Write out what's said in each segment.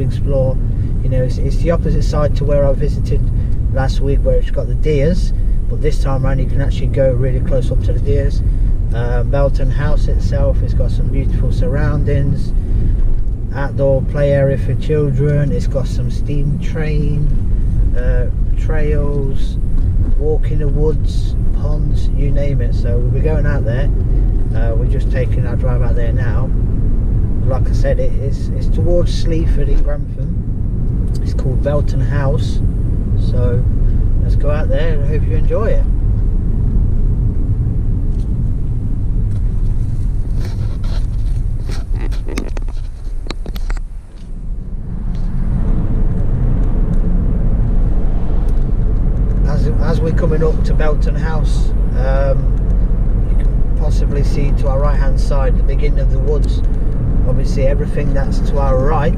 to explore. You know, it's the opposite side to where I visited last week, where it's got the deers, but this time around you can actually go really close up to the deers. Belton House itself, it's got some beautiful surroundings, outdoor play area for children. It's got some steam train trails, walk in the woods, ponds, you name it. So we'll be going out there. We're just taking our drive out there now. Like I said, it's towards Sleaford in Grantham. It's called Belton House. So let's go out there and I hope you enjoy it. As we're coming up to Belton House, you can possibly see to our right hand side the beginning of the woods. Obviously everything that's to our right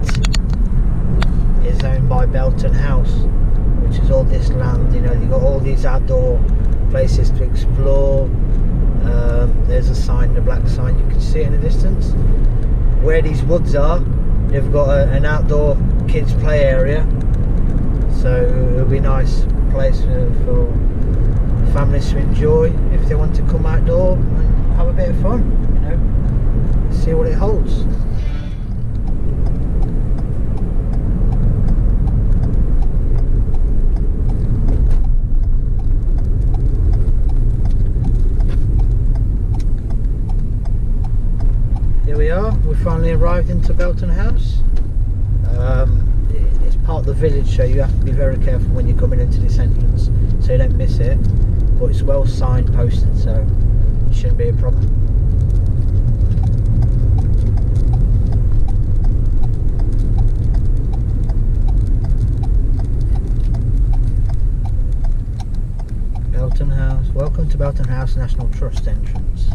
is owned by Belton House, which is all this land. You know, you've got all these outdoor places to explore. There's a sign, the black sign, you can see it in the distance. Where these woods are, they've got an outdoor kids play area, so it'll be a nice place for families to enjoy if they want to come outdoor and have a bit of fun, you know, see what it holds. Here we are, we finally arrived into Belton House. It's part of the village, so you have to be very careful when you're coming into this entrance so you don't miss it, but it's well signposted, so it shouldn't be a problem. Belton House, welcome to Belton House National Trust entrance.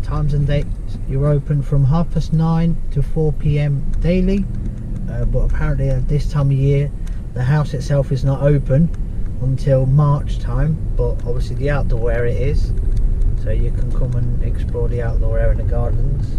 Times and dates, you're open from 9:30 to 4 PM daily, but apparently at this time of year the house itself is not open until March time, but obviously the outdoor area is, so you can come and explore the outdoor area in the gardens.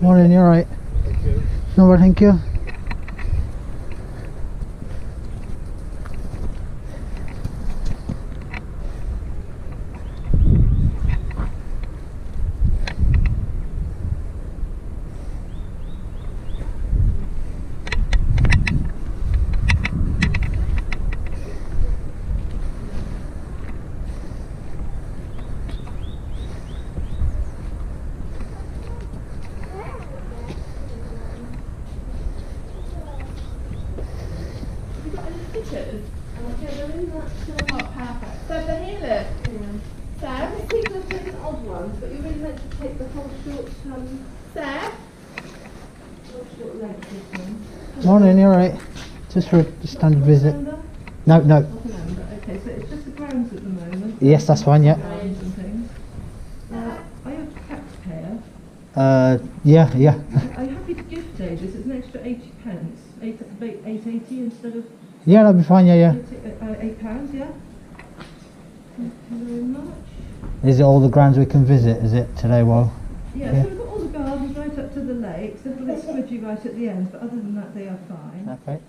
Morning, you alright? Thank you. No, thank you. Okay, they're in that. Oh, perfect. So they're here, look. Sarah, let's take the odd ones, but you really meant to take the whole short, Sarah? Short length this one. Morning, you alright? Just for a standard visit. No, no. Okay, so it's just the grounds at the moment. Yes, that's fine, yeah. Grounds and things. Are you a taxpayer? Yeah, yeah. Are you happy to gift this? It's an extra 80 pence. 8.80 instead of Yeah, that'll be fine, yeah, yeah. £8, yeah? Thank you very much. Is it all the grounds we can visit, is it, today? Well, Yeah, so we've got all the gardens right up to the lakes. They're a bit squidgy right at the end, but other than that, they are fine. okay.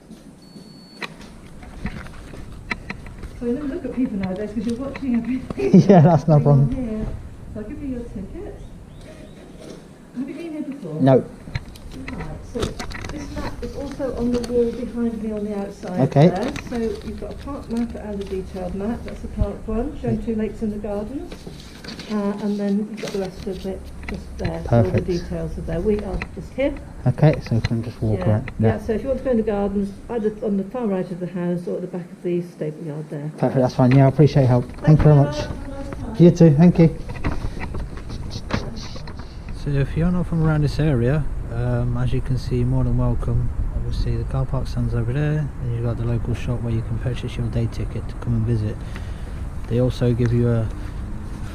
So you never look at people nowadays because you're watching everything. Yeah, that's no problem. Here. So I'll give you your ticket. Have you been here before? No. Right, so this map is also on the wall behind me on the outside Okay. there. So you've got a park map and a detailed map. That's the park one, showing 2 lakes in the gardens. And then you've got the rest of it just there. So all the Perfect. details are there. We are just here. Okay, so we can just walk around. Yeah, so if you want to go in the gardens, either on the far right of the house or at the back of the stable yard there. Perfect, that's fine. Yeah, I appreciate your help. Thank you very much. You too, thank you. So if you're not from around this area, as you can see, you're more than welcome. Obviously the car park stands over there, and you've got the local shop where you can purchase your day ticket to come and visit. They also give you a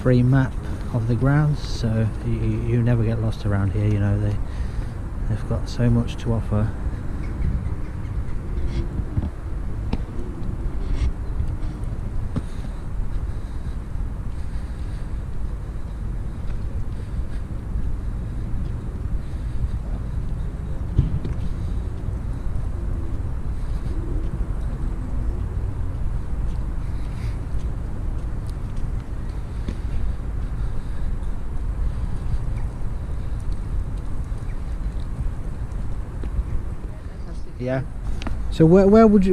free map of the grounds, so you never get lost around here. You know, they've got so much to offer. Yeah. So where would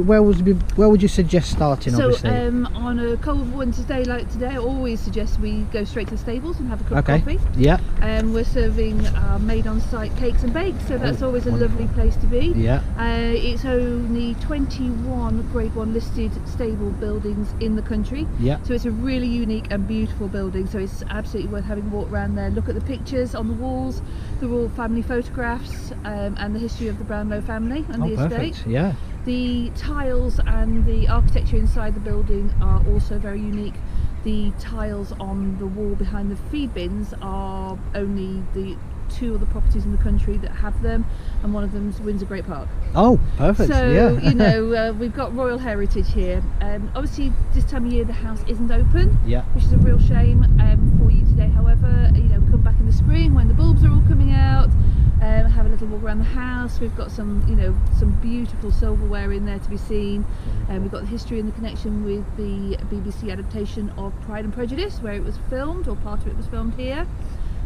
you suggest starting? So obviously, on a cold winter's day like today, I always suggest we go straight to the stables and have a cup of okay. coffee. Yeah. We're serving made on site cakes and bakes, so that's always a lovely place to be. Yeah. It's only 21 grade 1 listed stable buildings in the country. Yeah. So it's a really unique and beautiful building, so it's absolutely worth having a walk around there. Look at the pictures on the walls, the royal family photographs, and the history of the Brownlow family and the perfect. estate. Yeah. The tiles and the architecture inside the building are also very unique. The tiles on the wall behind the feed bins are only the 2 of the properties in the country that have them, and one of them's Windsor Great Park. Oh, perfect. So, yeah. you know, we've got royal heritage here. Obviously, this time of year the house isn't open, Yeah. which is a real shame for you today. However, you know, come back in the spring when the bulbs are all coming out. Have a little walk around the house. We've got some, you know, some beautiful silverware in there to be seen. We've got the history and the connection with the BBC adaptation of Pride and Prejudice, where it was filmed, or part of it was filmed here.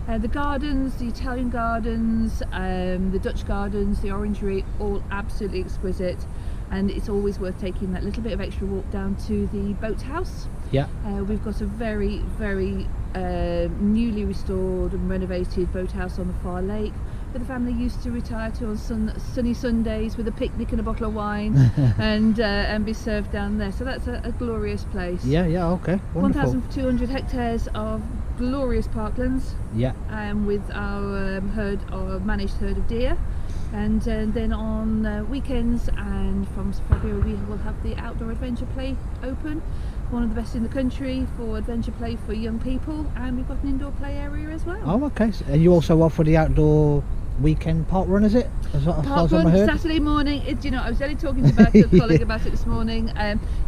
The gardens, the Italian gardens, the Dutch gardens, the orangery, all absolutely exquisite. And it's always worth taking that little bit of extra walk down to the boat house. Yeah. We've got a very, very newly restored and renovated boathouse on the far lake, where the family used to retire to on sunny Sundays with a picnic and a bottle of wine and be served down there. So that's a glorious place. Yeah, yeah, okay. Wonderful. 1,200 hectares of glorious parklands. Yeah. With our managed herd of deer. And then on weekends and from February we will have the outdoor adventure play open, one of the best in the country for adventure play for young people, and we've got an indoor play area as well. Oh, okay. So, and you also offer the outdoor weekend park run, is it? Park run Saturday morning. You know, I was only talking to a colleague about it this morning.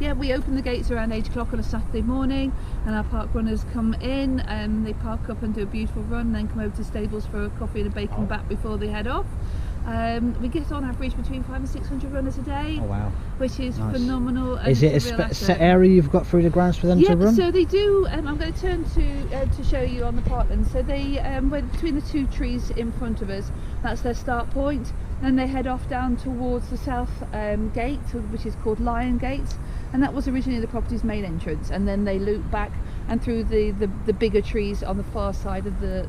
Yeah, we open the gates around 8 o'clock on a Saturday morning, and our park runners come in and they park up and do a beautiful run, and then come over to stables for a coffee and a bacon bat before they head off. We get on average between 500 and 600 runners a day. Oh wow! Which is nice. Phenomenal. Is it a set area you've got through the grounds for them to run? Yeah, so they do. I'm going to turn to show you on the parkland. So they went between the 2 trees in front of us. That's their start point. Then they head off down towards the south gate, which is called Lion Gate, and that was originally the property's main entrance. And then they loop back and through the bigger trees on the far side of the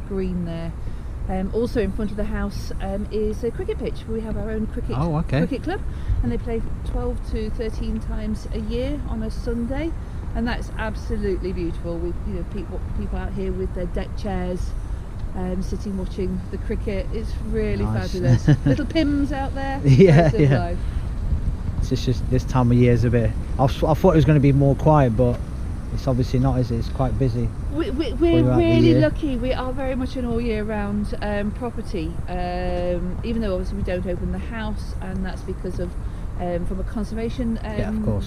green there. Also in front of the house is a cricket pitch. We have our own cricket cricket club, and they play 12 to 13 times a year on a Sunday, and that's absolutely beautiful. With people out here with their deck chairs, sitting watching the cricket. It's really fabulous. Little Pims out there. Yeah. It's just this time of year is a bit. I thought it was going to be more quiet, but it's obviously not, is it? It's quite busy. We're really lucky. We are very much an all year round property, even though obviously we don't open the house, and that's because of from a conservation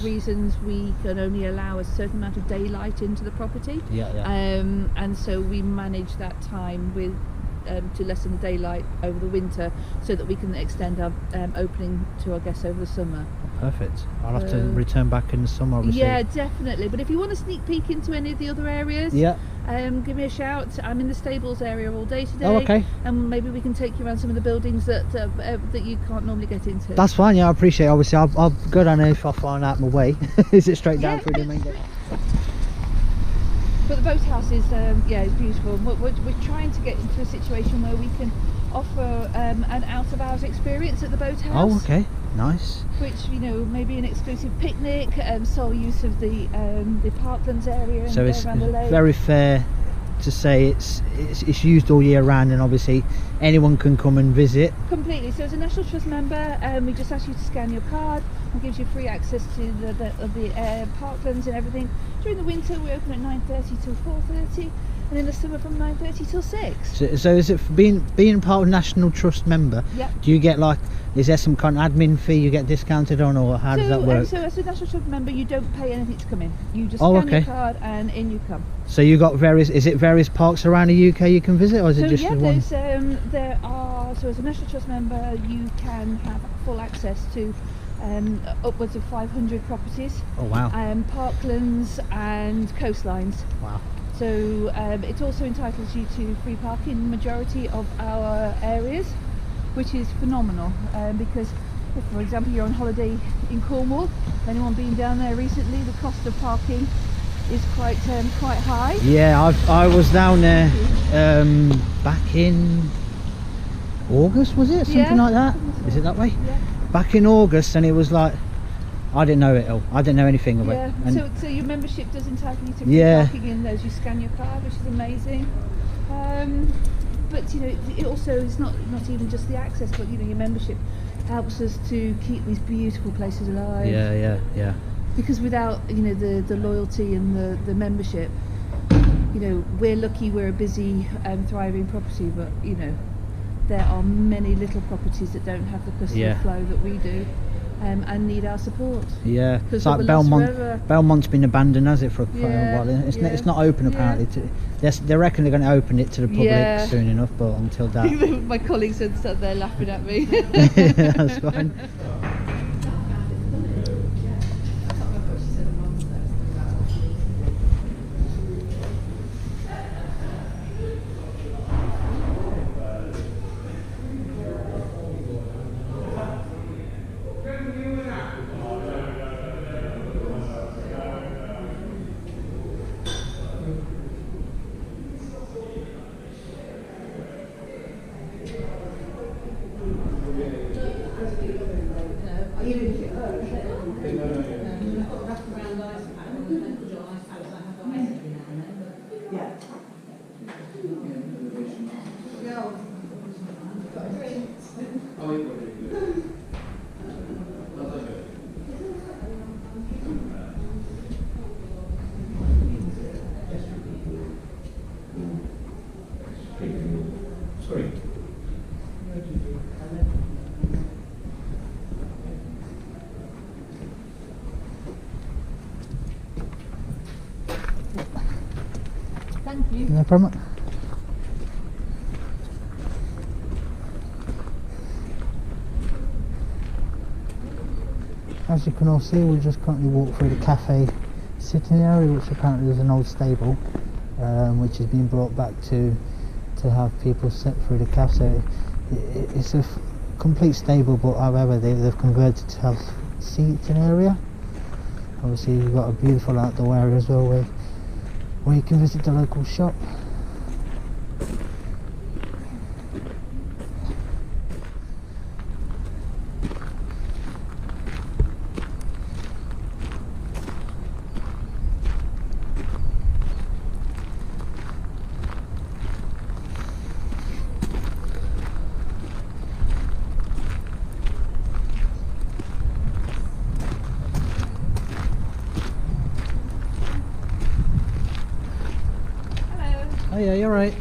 reasons, we can only allow a certain amount of daylight into the property. And so we manage that time with to lessen the daylight over the winter, so that we can extend our opening to our guests over the summer. Perfect. I'll have to return back in the summer, obviously. Yeah, definitely. But if you want a sneak peek into any of the other areas, give me a shout. I'm in the stables area all day today. Oh, okay. And maybe we can take you around some of the buildings that you can't normally get into. That's fine. Yeah, I appreciate it. Obviously, I'll go down there if I find out my way. Is it straight down through the main gate? But the boathouse is it's beautiful. We're trying to get into a situation where we can offer an out of hours experience at the boathouse. Oh, okay, nice. Which, maybe an exclusive picnic, sole use of the parklands area. So it's around the lake. Very fair to say it's used all year round, and obviously anyone can come and visit. Completely. So as a National Trust member, we just ask you to scan your card, and gives you free access to the parklands and everything. During the winter we open at 9:30 till 4:30, and in the summer from 9:30 till 6. So is it for being part of National Trust member? Yeah. Do you get is there some kind of admin fee you get discounted on, or how does that work? So as a National Trust member, you don't pay anything to come in. You just scan your card and in you come. So you got various parks around the UK you can visit, or is it just one? There are. So as a National Trust member, you can have full access to upwards of 500 properties. Oh wow. Parklands and coastlines. Wow. So it also entitles you to free parking in the majority of our areas, which is phenomenal, because if, for example, you're on holiday in Cornwall, anyone been down there recently, the cost of parking is quite high. Yeah, I was down there back in August, was it? Something like that? Is it that way? Yeah. Back in August, and it was like, I didn't know it all. I didn't know anything of it. And so your membership does entitle you to free parking in those. You scan your card, which is amazing. But it also is not even just the access, but your membership helps us to keep these beautiful places alive. Yeah. Because without the loyalty and the membership, we're lucky we're a busy thriving property, but there are many little properties that don't have the customer flow that we do. And need our support. Yeah, it's like Belmont's been abandoned, has it, for quite a while? It's not open apparently. They reckon they're going to open it to the public soon enough, but until that. My colleagues are sat there laughing at me. That's fine. Thank you. No problem. As you can all see, we just currently walk through the cafe sitting area, which apparently is an old stable, which has been brought back to have people sit through the cafe. So it's a complete stable, but however they've converted to have seating area. Obviously you've got a beautiful outdoor area as well where you can visit the local shop. yeah, you're right.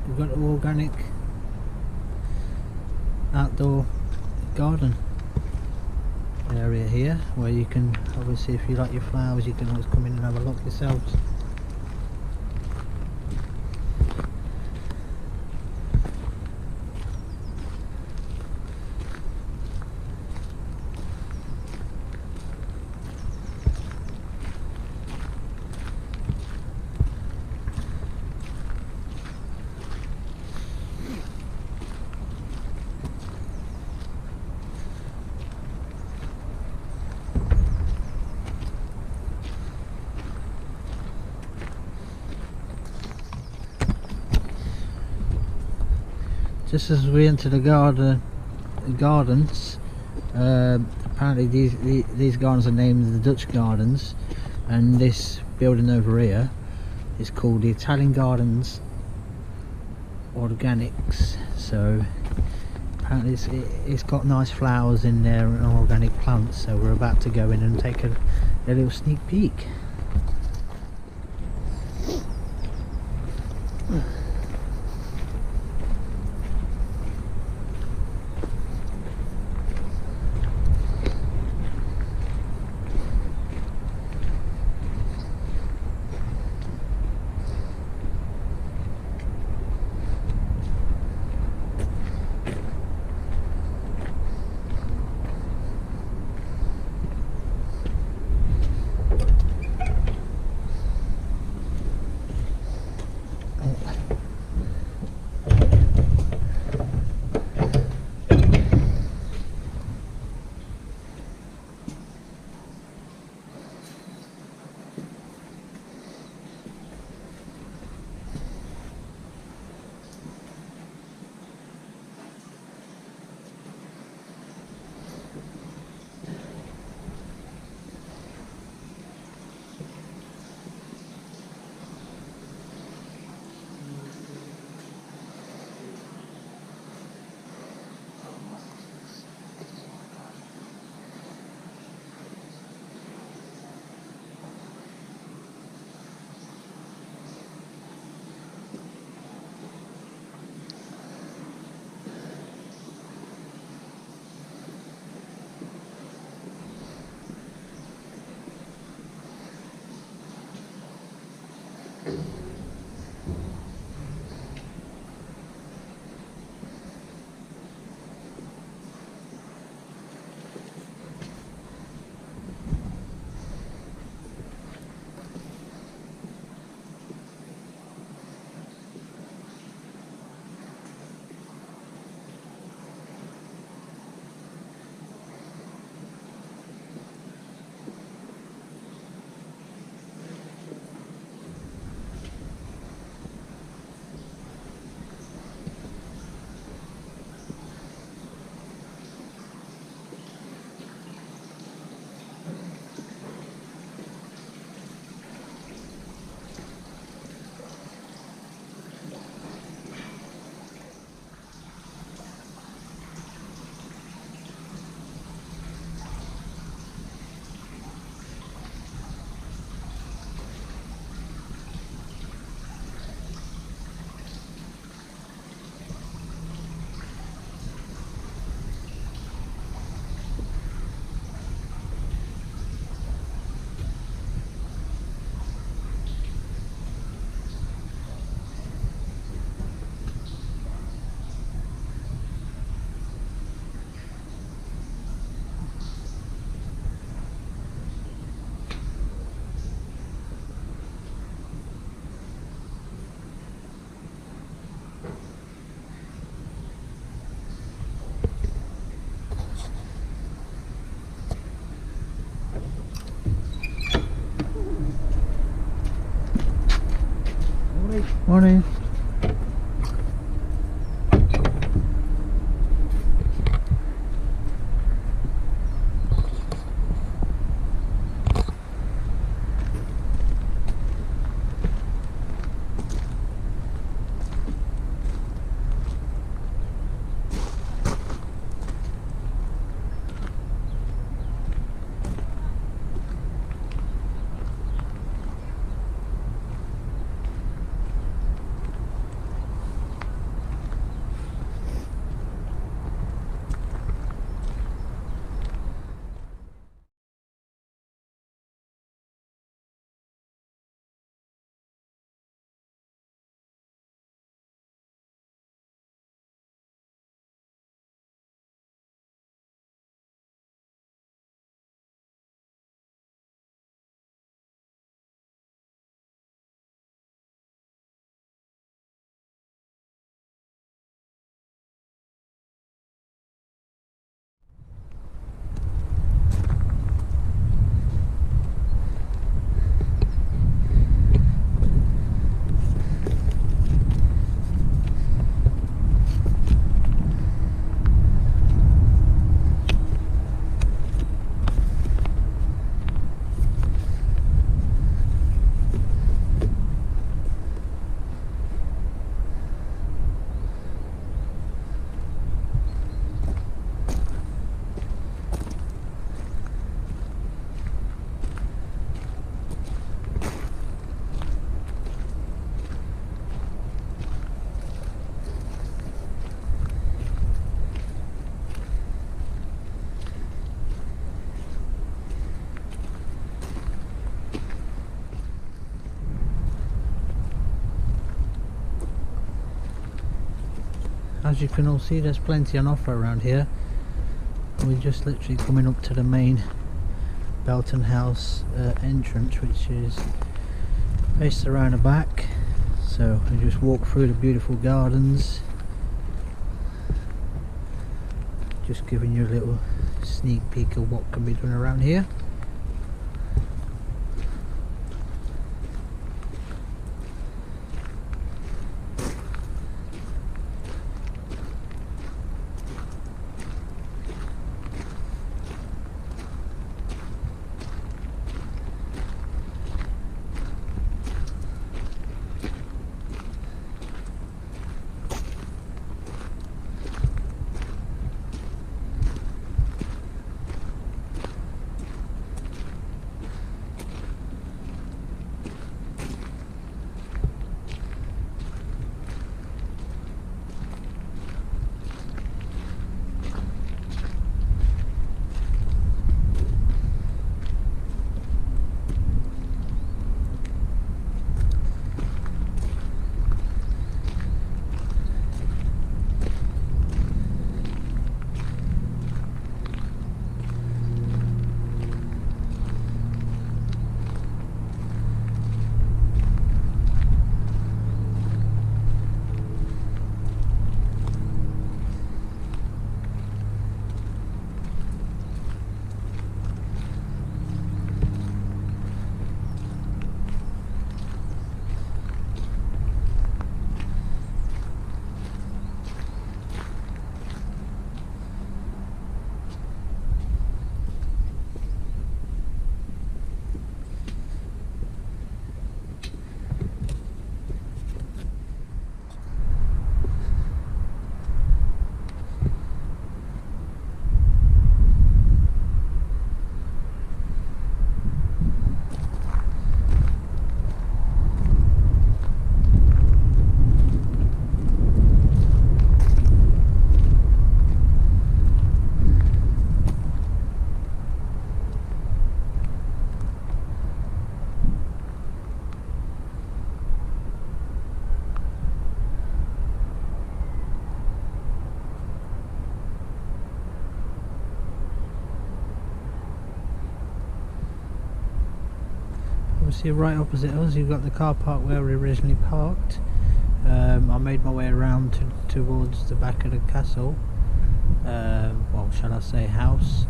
We've got an organic outdoor garden area here, where you can obviously, if you like your flowers, you can always come in and have a look yourselves. Just as we enter the gardens, apparently these gardens are named the Dutch Gardens, and this building over here is called the Italian Gardens Organics. So apparently it's got nice flowers in there and organic plants, so we're about to go in and take a little sneak peek. Morning. As you can all see, there's plenty on offer around here. We're just literally coming up to the main Belton House entrance, which is faced around the back. So we just walk through the beautiful gardens, just giving you a little sneak peek of what can be done around here. Obviously right opposite us you've got the car park where we originally parked. I made my way around towards the back of the castle, well, shall I say house,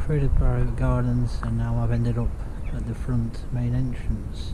through the private gardens, and now I've ended up at the front main entrance.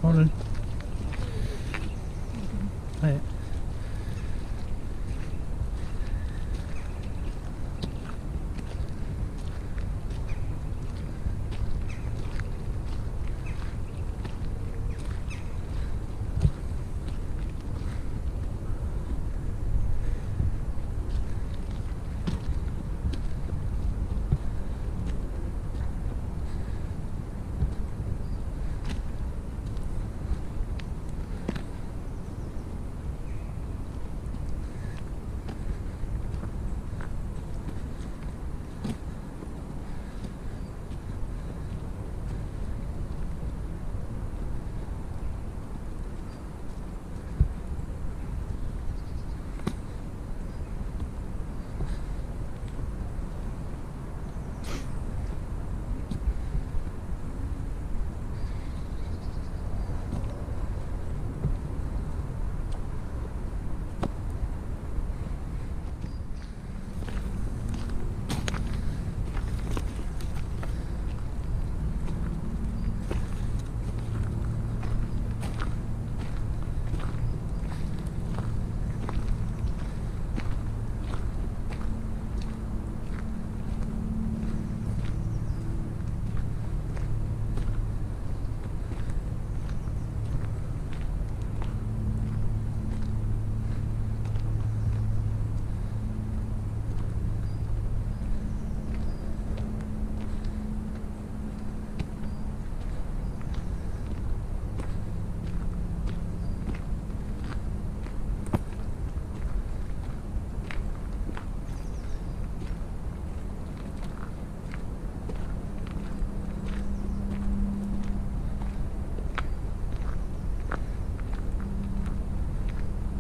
Morning. Hey.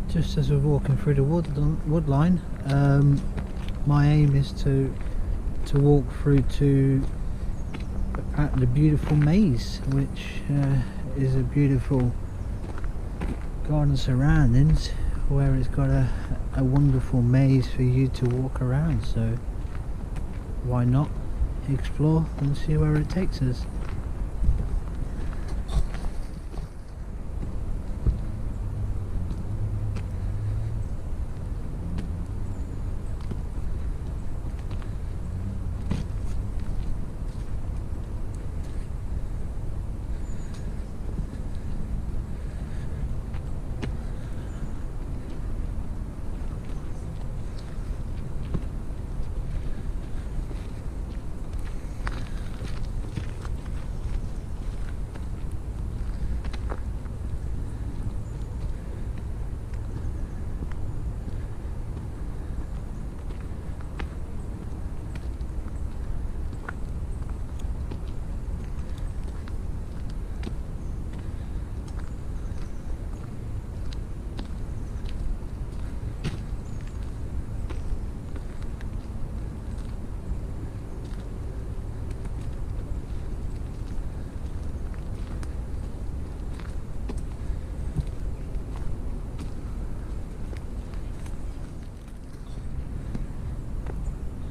Just as we're walking through the wood line, my aim is to walk through to the beautiful maze, which is a beautiful garden surroundings where it's got a wonderful maze for you to walk around. So why not explore and see where it takes us.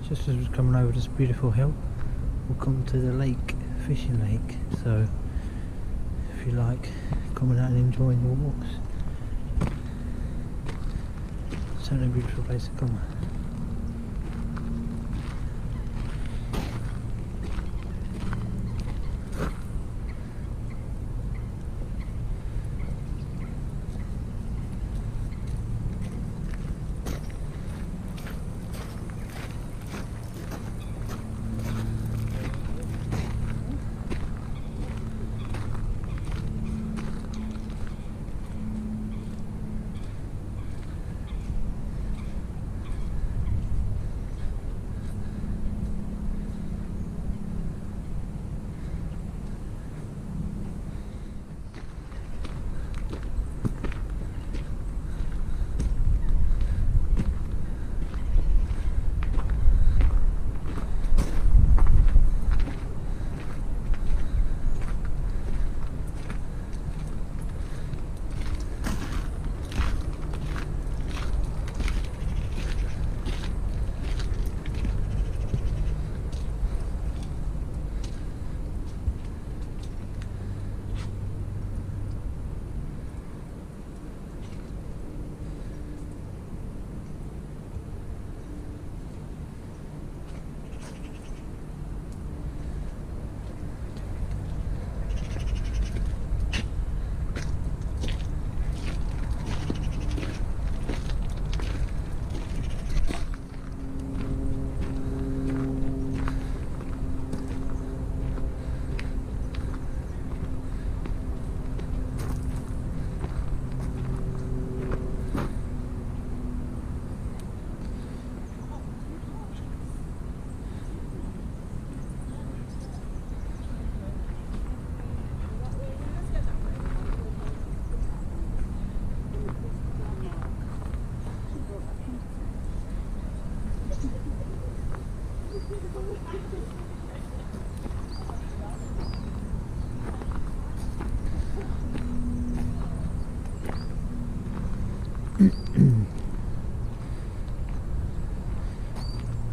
Just as we're coming over this beautiful hill, people come to the lake, fishing lake, so if you like coming out and enjoying your walks, certainly a beautiful place to come.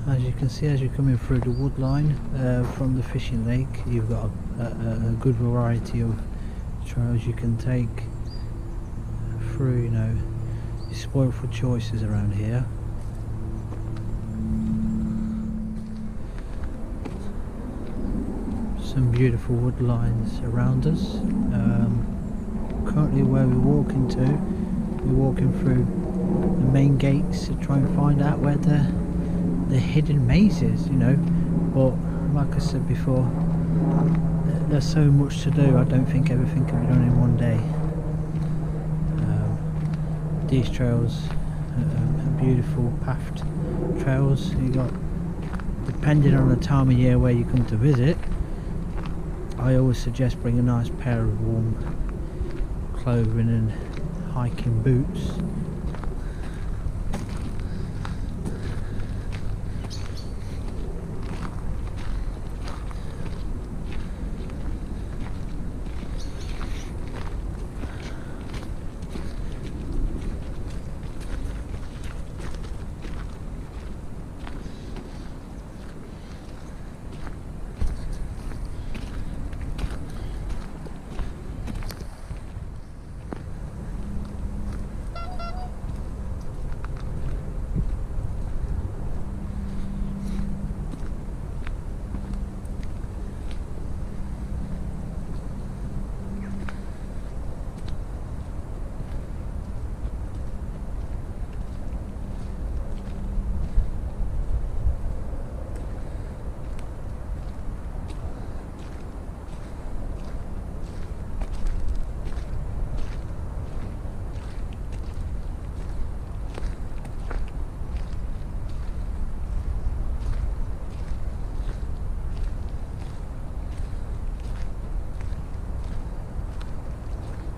As you can see, as you're coming through the wood line from the fishing lake, you've got a good variety of trails you can take through. You know, you're spoiled for choices around here. Some beautiful wood lines around us. Currently where we're walking to, we're walking through the main gates to try and find out where the hidden mazes, you know, but like I said before, there's so much to do. I don't think everything can be done in one day. These trails are beautiful pathed trails. You got, depending on the time of year where you come to visit, I always suggest bring a nice pair of warm clothing and hiking boots.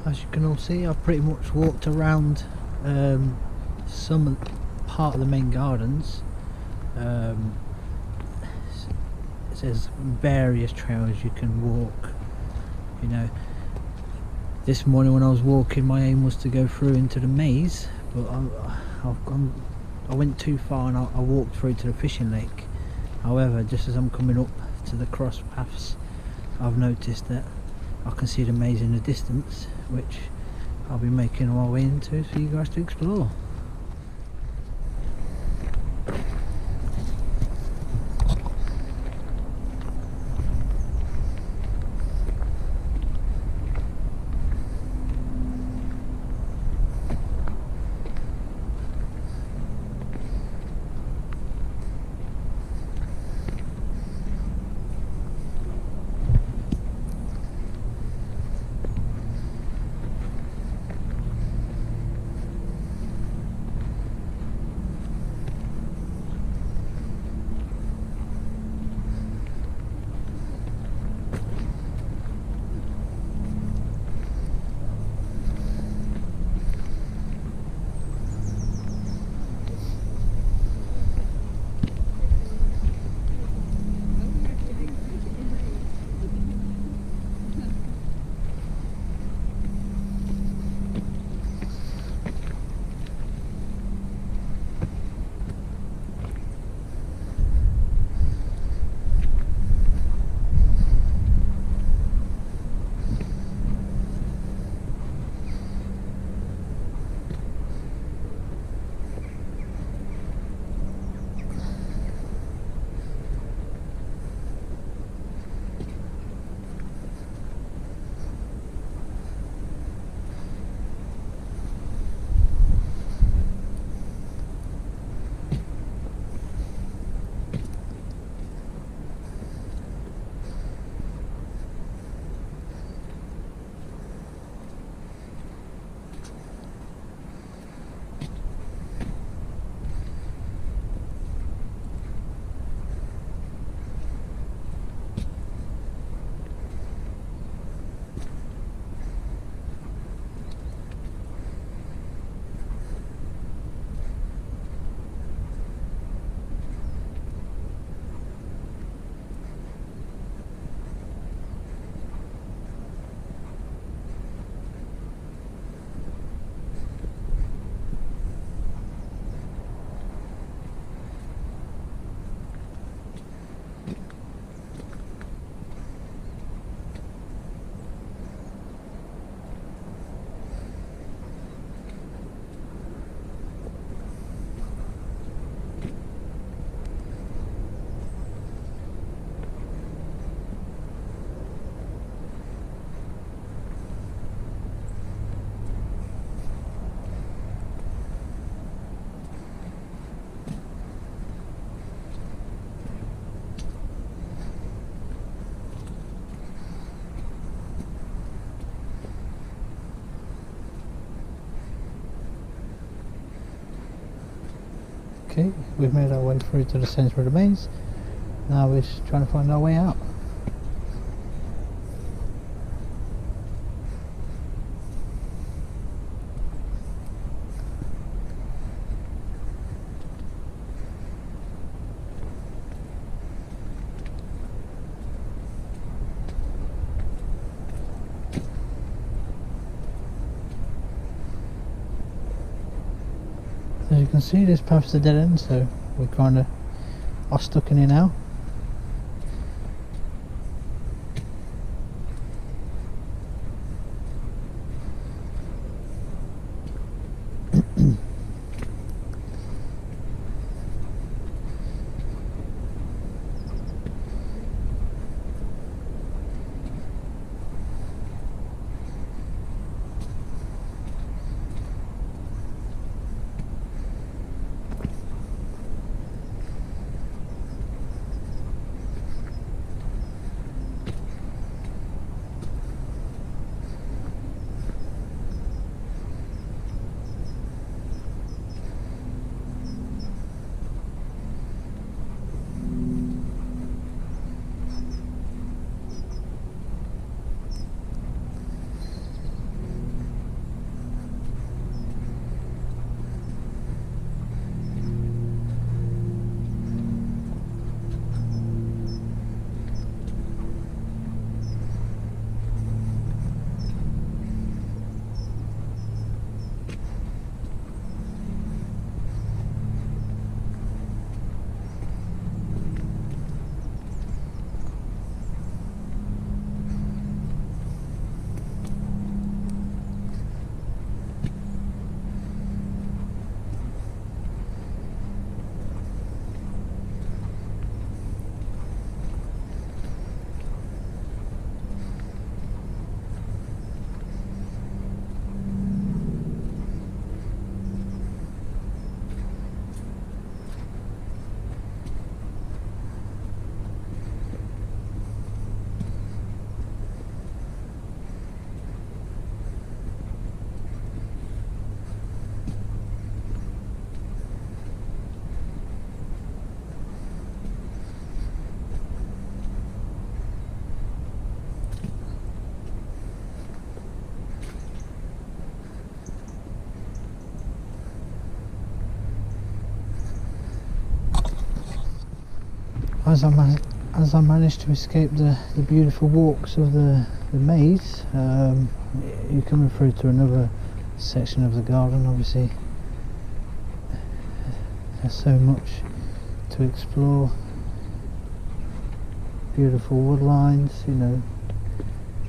As you can all see, I've pretty much walked around some part of the main gardens. There's various trails you can walk. You know, this morning when I was walking, my aim was to go through into the maze, but I went too far and I walked through to the fishing lake. However, just as I'm coming up to the cross paths. I've noticed that I can see the maze in the distance, which I'll be making my way into for you guys to explore. Okay, we've made our way through to the centre of the maze. Now we're just trying to find our way out. As you can see, this path's a dead end, so we kind of are stuck in here now. as I managed to escape the beautiful walks of the maze, you're coming through to another section of the garden. Obviously there's so much to explore. Beautiful wood lines, you know.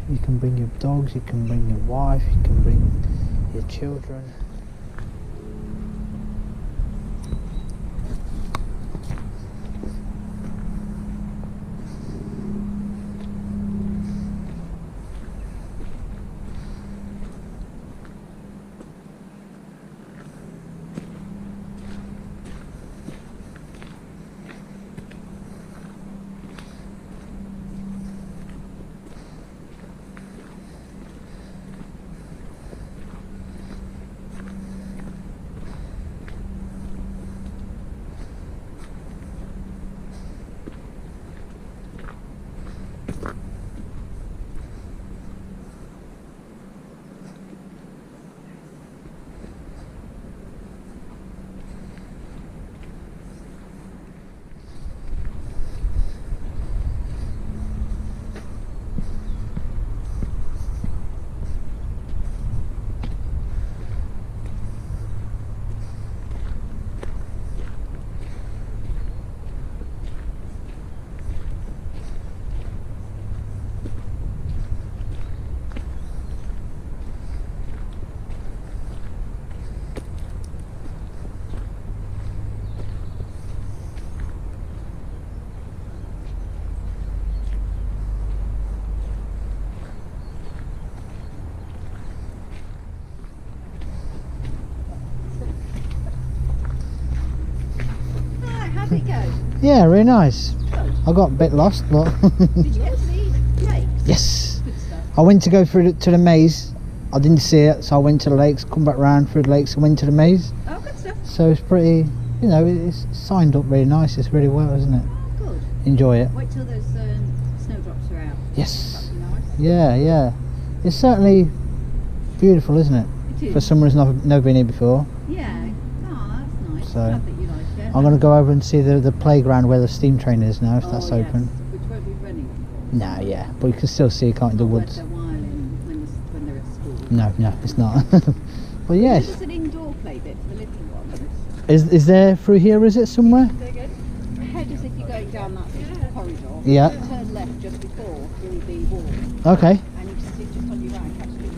You can bring your dogs, you can bring your wife, you can bring your children. How'd it go? Yeah, really nice. I got a bit lost, but Did you get to the lakes? yes. Good stuff. I went to go through to the maze. I didn't see it, so I went to the lakes, come back round through the lakes and went to the maze. Oh, good stuff. So it's pretty, you know, it's signed up really nice. It's really well, isn't it? Good. Enjoy it. Wait till those snowdrops are out. Yes. That'd be nice. Yeah, yeah. It's certainly beautiful, isn't it? It is. For someone who's never been here before. Yeah. Oh, that's nice. So, Glad that you like it. I'm going to go over and see the playground where the steam train is now, if that's yes, open. which won't be running. Nah, yeah, but you can still see it, can't you, the Not worth woods. their while when they're at school. No, it's not. But yes, There's an indoor play bit for the little ones. is there through here? Is it somewhere? Head as if you're going down that little corridor. Yeah. Turn left just before through the wall. Okay. And you just sit just on your right, actually.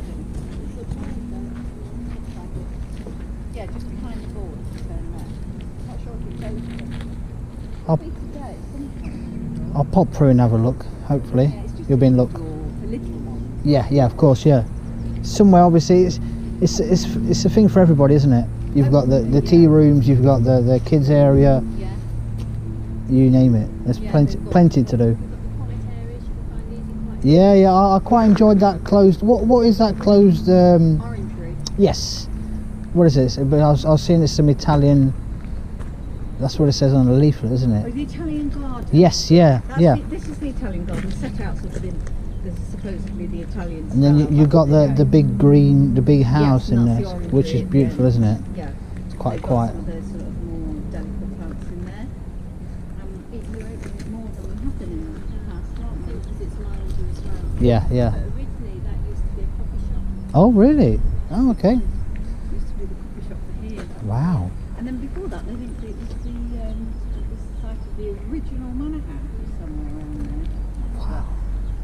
Yeah, just behind the board, turn left. Not sure if it's open. I'll- Maybe today, sometime. I'll pop through and have a look. Hopefully, Yeah, it's just you'll be in luck. for the little one. Yeah, of course, yeah. Somewhere, obviously, it's a thing for everybody, isn't it? You've got the tea rooms, you've got the kids area, Yeah. you name it. There's Yeah, plenty they've got- plenty to do. We've got the quiet areas you can find easy quiet. Yeah, I quite enjoyed that closed. What is that closed? Orangery. Yes. What is it? But I was seeing it's some Italian. That's what it says on the leaflet, isn't Oh, it? the Italian garden. Yes, yeah, That's yeah. this is the Italian garden set out sort of in this is supposedly the Italian And then style you've got back the big green, the big house in and there, that's the orangery which is at the beautiful, end. isn't it? Yeah. It's quite They've got quiet. some of those sort of more delicate plants in there. You're opening more than we have done in the past, aren't we? Because it's milder as well. Yeah. But originally that used to be a coffee shop. Oh, really? Oh, okay. Used to be the coffee shop for here. Wow. And then before that, they think it was the site of the original manor house somewhere around there. Wow.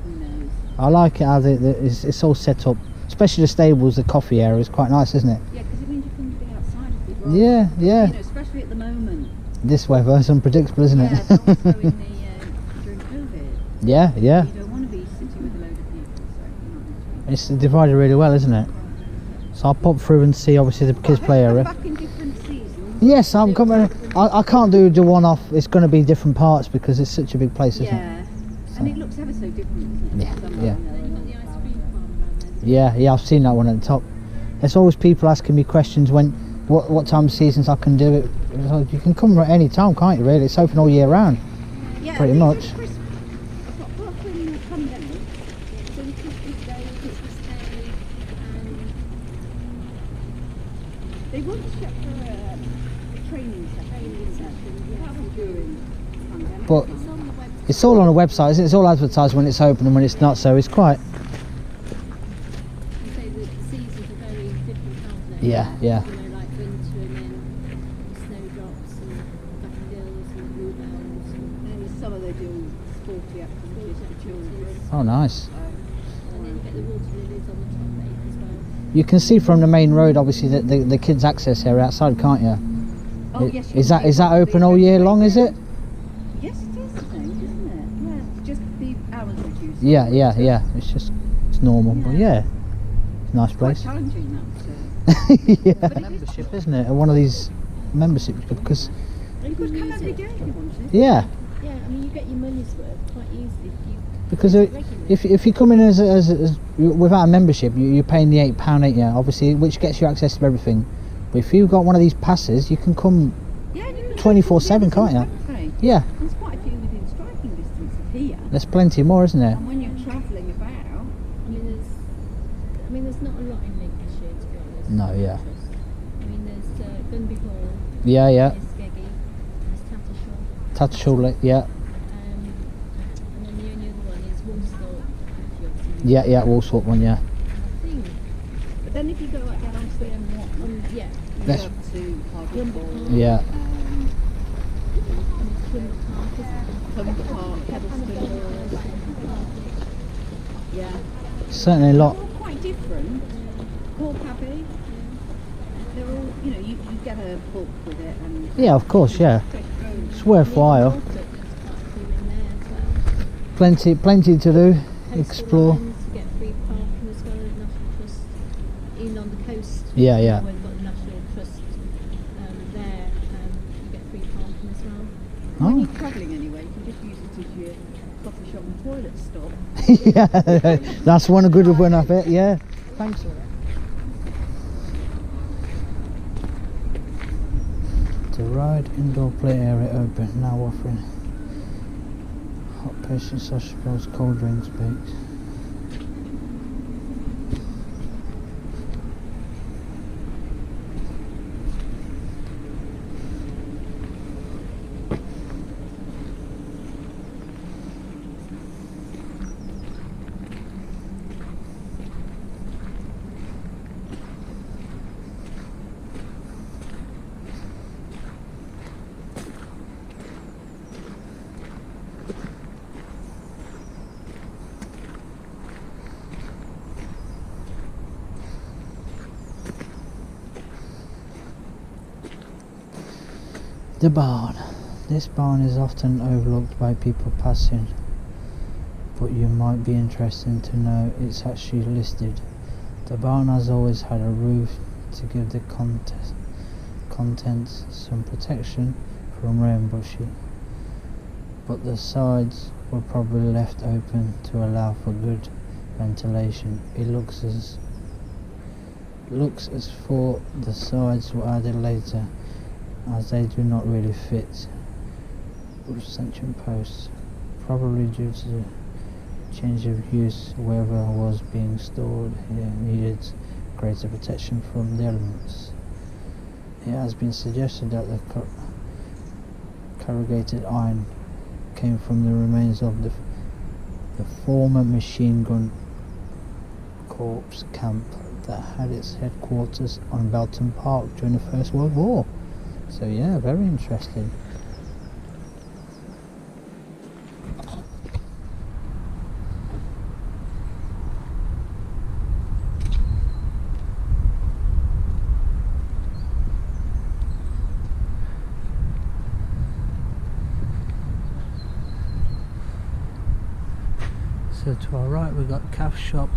Who knows? I like it how it's all set up, especially the stables, the coffee area is quite nice, isn't it? Yeah, because it means you can be outside a bit rather Yeah, than- yeah. You know, especially at the moment. This weather is unpredictable, isn't Yeah, it? but also in the, during COVID. Yeah. You don't want to be sitting with a load of people, so you're not going It's divided really well, isn't it? So I'll pop through and see, obviously, the kids' play area. Back in different seasons. Yes, I'm coming. I can't do the one-off. It's going to be different parts because it's such a big place, isn't it? Yeah. And it looks ever so different, doesn't it? Yeah, Somewhere yeah. in there, you've got the ice cream farm around there. Yeah, I've seen that one at the top. There's always people asking me questions when, what time of seasons I can do it. It's like, you can come at any time, can't you? Really, it's open all year round. Yeah, Pretty I think much. it's Christmas. Apart from the pandemic, so the Christmas Day, Christmas Day, they won't shut for a training session during the pandemic. But It's all on the website, isn't it? It's all advertised when it's open and when it's not, so it's quite... You say that the seasons are very different, aren't they? Yeah, yeah. You know, like winter and then snowdrops and daffodils and bluebells. And in the summer they do sporty activities for children. Oh, nice. And then you get the water lilies on the top lake as well. You can see from the main road, obviously, that the kids' access area outside, can't you? Oh, yes. Is that open all year long, is it? Yes, it is, I think, isn't it? Yeah, just the hours reduced. Yeah. It's normal, but yeah, it's a nice Quite place. challenging that. Yeah. Membership, isn't it? One of these memberships, because You could come every day if you wanted. yeah, Yeah, I mean, you get your money's worth quite easily if you because regularly. if you come in as without a membership, you're paying the £8, ain't you? Obviously, which gets you access to everything. But if you've got one of these passes, you can come Yeah, you can 24/7, can't you? Exactly. Yeah. There's quite a few within striking distance of here. There's plenty more, isn't there? And when you're travelling about, I mean, there's not a lot in Lincolnshire, to be honest. No, yeah. I mean, there's Gunby Hall, Yeah. there's Skeggy, there's Tattershall, Tattershall, yeah. and then the only other one is Woolsthorpe. If you obviously know. Yeah, Walsall one, yeah. I think. but then if you go like down onto the M1, Yeah. you That's- go up to Harvard Hall, Yeah. Plymouth Park, isn't it? Plymouth Park, Kedleston Hall. Yeah. Certainly a lot. They're all quite different. Cork Abbey. They're all, you know, you get a book with it and Yeah, of course, yeah. take it home. It's worthwhile. There's quite a few in there as well. Plenty to do. Coastal Explore. lines, you get free parking as well as National Trust. Even on the coast, Yeah. where we've got the National Trust there, you get free parking as well. When Oh. you're travelling anyway, you can just use it as your coffee shop and toilet stop. Yeah, that's one good one, I bet. Yeah. Thanks for that. The ride indoor play area open, now offering hot pastries, sausage rolls, cold drinks, bakes. The barn. This barn is often overlooked by people passing, but you might be interested to know it's actually listed. The barn has always had a roof to give the contents some protection from rain, but the sides were probably left open to allow for good ventilation. It looks as for the sides were added later, as they do not really fit with section posts, probably due to the change of use. Wherever was being stored here needed greater protection from the elements. It has been suggested that the corrugated iron came from the remains of the former machine gun corps camp that had its headquarters on Belton Park during the First World War. So yeah, very interesting. So to our right we've got calf shop,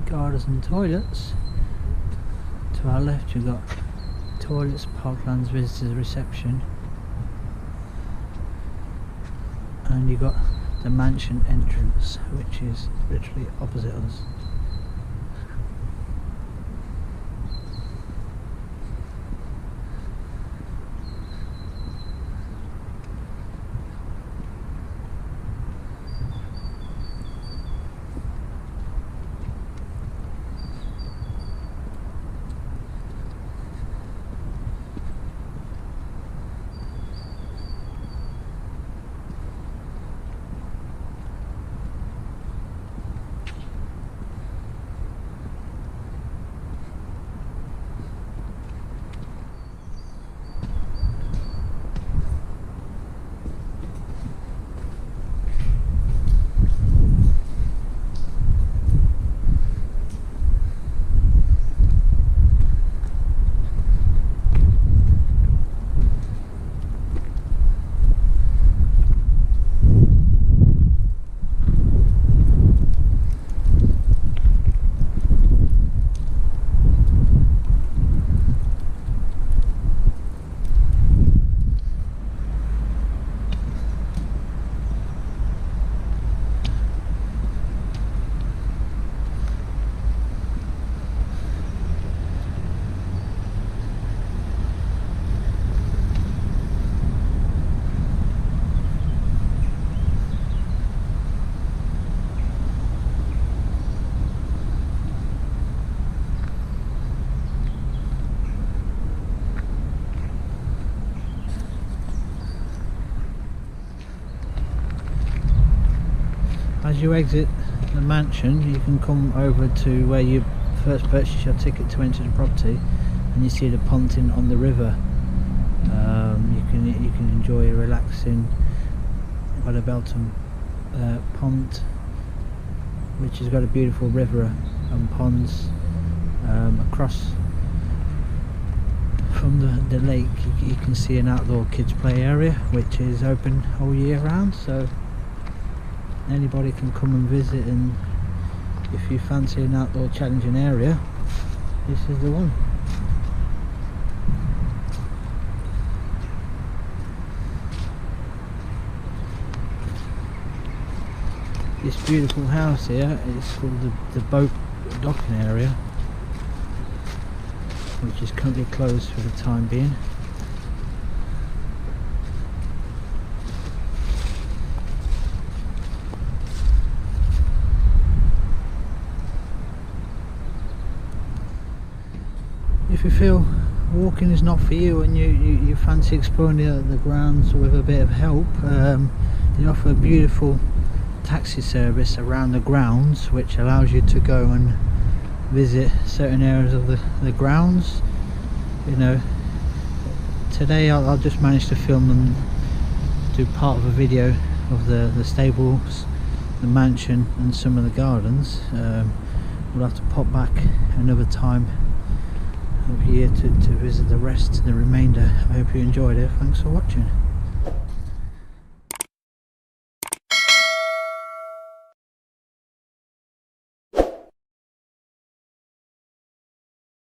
gardens and toilets. To our left we've got toilets, parklands, visitors reception, and you got the mansion entrance, which is literally opposite us. as you exit the mansion, you can come over to where you first purchase your ticket to enter the property, and you see the pontoon on the river. You can enjoy relaxing by the Belton pond, which has got a beautiful river and ponds across from the lake. You can see an outdoor kids play area which is open all year round, so anybody can come and visit, and if you fancy an outdoor challenging area, this is the one. This beautiful house here is called the boat docking area, which is currently closed for the time being. If you feel walking is not for you and you fancy exploring the grounds with a bit of help, they offer a beautiful taxi service around the grounds, which allows you to go and visit certain areas of the grounds. You know, today I'll just manage to film and do part of a video of the stables, the mansion and some of the gardens. We'll have to pop back another time over here to visit the remainder. I hope you enjoyed it. Thanks for watching.